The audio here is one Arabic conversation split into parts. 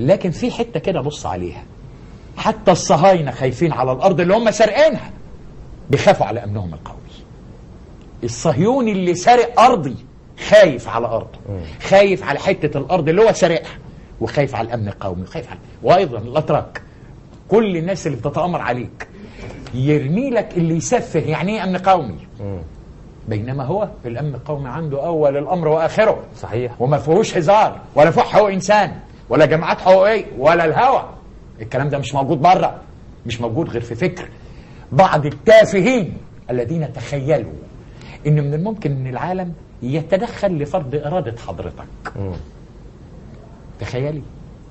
لكن في حته كده بص عليها، حتى الصهاينه خايفين على الارض اللي هم سارقينها، بيخافوا على امنهم القومي. الصهيوني اللي سارق ارضي خايف على ارضه، خايف على حته الارض اللي هو سارقها، وخايف على الامن القومي، وخايف على، وايضا الاتراك، كل الناس اللي بتتامر عليك يرمي لك اللي يسفه يعني ايه امن قومي. بينما هو الامن القومي عنده اول الامر واخره. صحيح. وما فيهوش هزار، ولا فيه حقوق انسان، ولا جماعات حقوقيه، ولا الهوى. الكلام ده مش موجود بره، مش موجود غير في فكر بعض التافهين الذين تخيلوا ان من الممكن ان العالم يتدخل لفرض اراده حضرتك. تخيلي،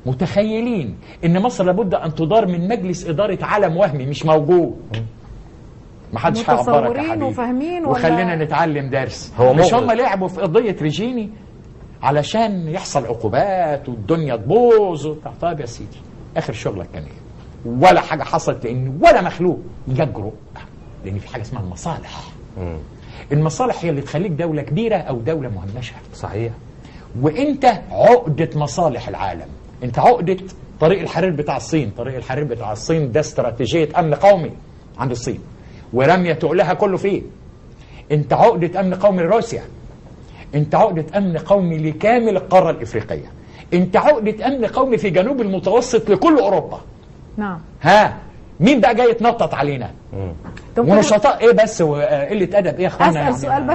متخيلين ان مصر لابد ان تدار من مجلس اداره عالم وهمي مش موجود. ما حدش هيعبرك يا حبيبي، وفاهمين وخلينا نتعلم درس. هو مش هم لعبوا في قضيه ريجيني علشان يحصل عقوبات والدنيا تبوظ وبتاع؟ طيب يا سيدي، اخر شغلك كان ايه؟ ولا حاجه حصلت، لان ولا مخلوق يجرؤ، لان في حاجه اسمها المصالح. المصالح هي اللي تخليك دوله كبيره او دوله مهمشه. صحيح. وانت عقده مصالح العالم، انت عقده طريق الحرير بتاع الصين. طريق الحرير بتاع الصين ده استراتيجيه امن قومي عند الصين، ورميه تقلها كله فيه. انت عقده امن قومي لروسيا، انت عقده امن قومي لكامل القاره الافريقيه، انت عقده امن قومي في جنوب المتوسط لكل اوروبا. نعم. ها مين بقى جاي يتنطط علينا؟ ونشطاء ايه بس وقله ادب ايه يا اخوانا؟ اسال سؤال بس